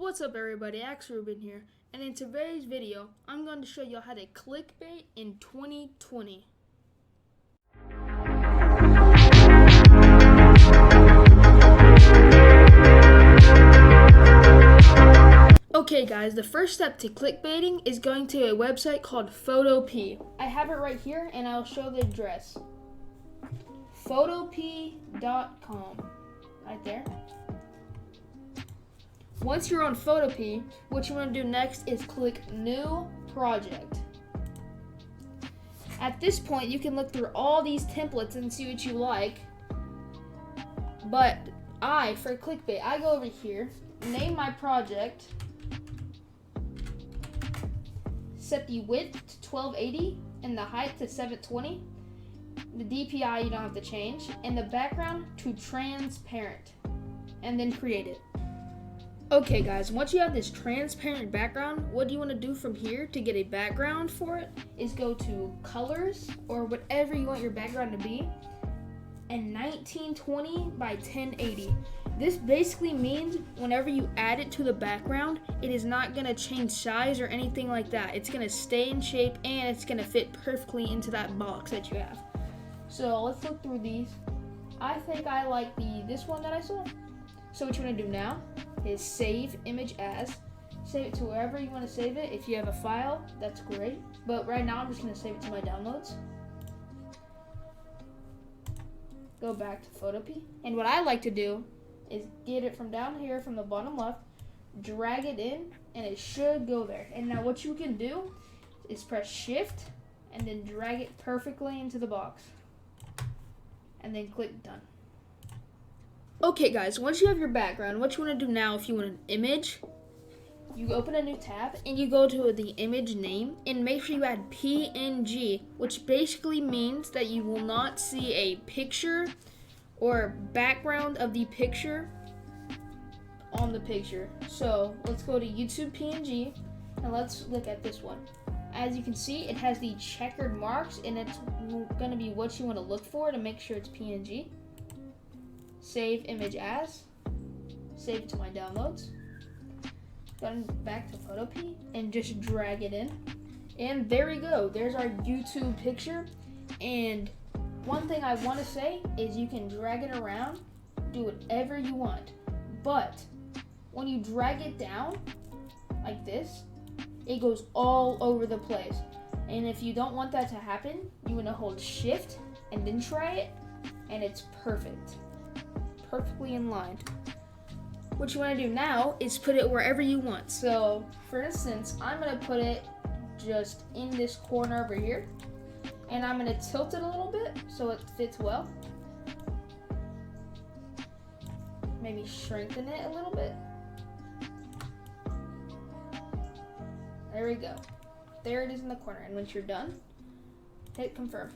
What's up everybody, Axe Ruben here, and in today's video, I'm going to show you how to clickbait in 2020. Okay guys, the first step to clickbaiting is going to a website called Photop. I have it right here and I'll show the address. Photop.com, right there. Once you're on Photop, what you want to do next is click New Project. At this point, you can look through all these templates and see what you like. But for clickbait, I go over here, name my project, set the width to 1280 and the height to 720. The DPI you don't have to change, and the background to transparent, and then create it. Okay guys, once you have this transparent background, what you want to do from here to get a background for it is go to colors or whatever you want your background to be, and 1920 by 1080. This basically means whenever you add it to the background, it is not going to change size or anything like that. It's going to stay in shape and it's going to fit perfectly into that box that you have. So let's look through these. I think I like this one that I saw. So what you want to do now is save image as. Save it to wherever you want to save it. If you have a file, that's great. But right now I'm just going to save it to my downloads. Go back to Photop. And what I like to do is get it from down here from the bottom left, drag it in, and it should go there. And now what you can do is press shift and then drag it perfectly into the box. And then click done. Okay guys, once you have your background, what you want to do now, if you want an image, you open a new tab and you go to the image name and make sure you add PNG, which basically means that you will not see a picture or background of the picture on the picture. So let's go to YouTube PNG and let's look at this one. As you can see, it has the checkered marks and it's going to be what you want to look for to make sure it's PNG. Save image as, save it to my downloads, go back to Photop and just drag it in. And there we go, there's our YouTube picture. And one thing I want to say is you can drag it around, do whatever you want. But when you drag it down like this, it goes all over the place. And if you don't want that to happen, you want to hold shift and then try it, and it's perfect. Perfectly in line. What you want to do now is put it wherever you want. So for instance, I'm going to put it just in this corner over here, and I'm going to tilt it a little bit so it fits well. Maybe strengthen it a little bit. There we go. There it is in the corner, and once you're done, hit confirm.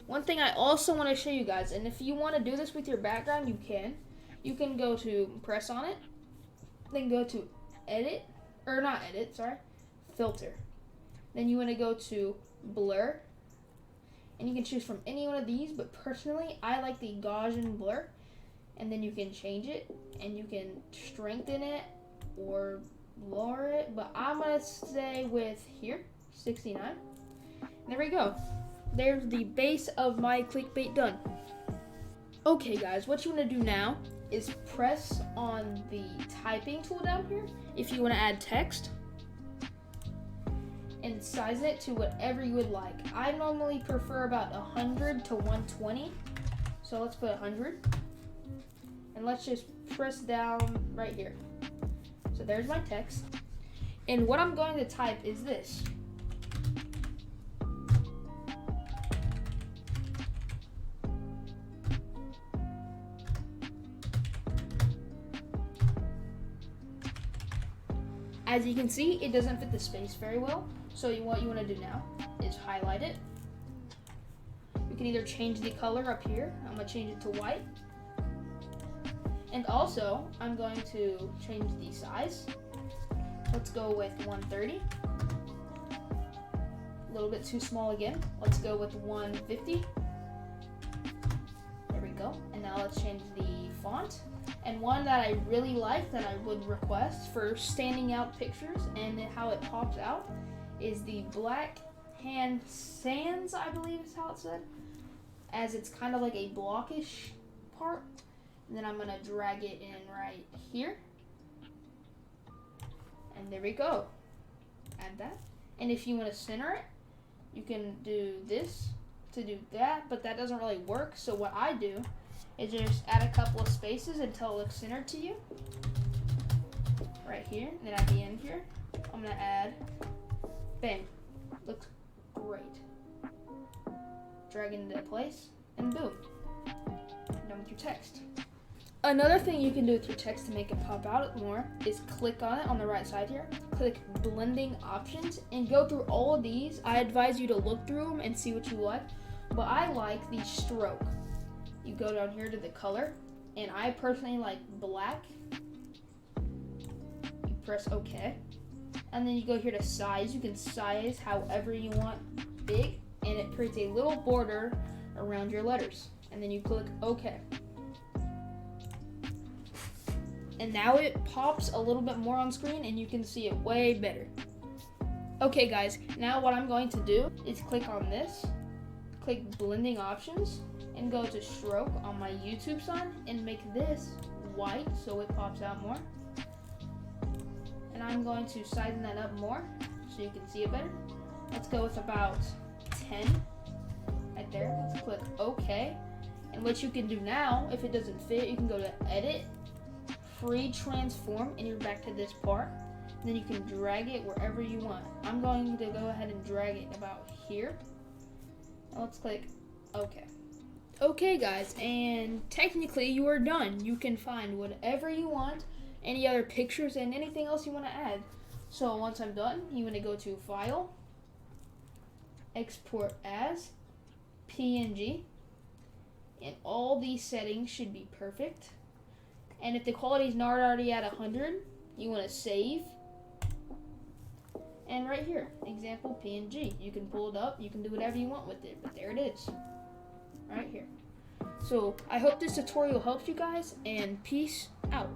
One thing I also want to show you guys, and if you want to do this with your background, you can. You can go to press on it, then go to filter. Then you want to go to blur, and you can choose from any one of these, but personally, I like the Gaussian blur. And then you can change it, and you can strengthen it or lower it, but I'm going to stay with here, 69. There we go. There's the base of my clickbait done. Okay guys, what you want to do now is press on the typing tool down here if you want to add text, and size it to whatever you would like. I normally prefer about 100 to 120, so let's put 100, and let's just press down right here. So there's my text, and what I'm going to type is this. As you can see, it doesn't fit the space very well. So what you want to do now is highlight it. You can either change the color up here. I'm going to change it to white. And also, I'm going to change the size. Let's go with 130. A little bit too small again. Let's go with 150. There we go. And now let's change the font. And one that I really like that I would request for standing out pictures and how it pops out is the black hand sands, I believe is how it said, as it's kind of like a blockish part. And then I'm gonna drag it in right here. And there we go. Add that. And if you want to center it, you can do this to do that, but that doesn't really work. So what I do is just add a couple of spaces until it looks centered to you. Right here. And then at the end here, I'm gonna add, bam. Looks great. Drag it into place, and boom. Done with your text. Another thing you can do with your text to make it pop out more is click on it on the right side here. Click blending options and go through all of these. I advise you to look through them and see what you like. But I like the stroke. You go down here to the color, and I personally like black. You press OK. And then you go here to size. You can size however you want big, and it creates a little border around your letters. And then you click OK. And now it pops a little bit more on screen and you can see it way better. Okay guys, now what I'm going to do is click on this, click blending options, and go to stroke on my YouTube sign and make this white so it pops out more. And I'm going to sizen that up more so you can see it better. Let's go with about 10 right there. Let's click OK. And what you can do now, if it doesn't fit, you can go to edit, free transform, and you're back to this part. And then you can drag it wherever you want. I'm going to go ahead and drag it about here. And let's click OK. Okay guys, and technically you are done. You can find whatever you want, any other pictures, and anything else you want to add. So once I'm done, you want to go to File, Export as, PNG, and all these settings should be perfect. And if the quality is not already at 100, you want to save. And right here, example PNG. You can pull it up, you can do whatever you want with it, but there it is. Right here. So I hope this tutorial helps you guys, and peace out.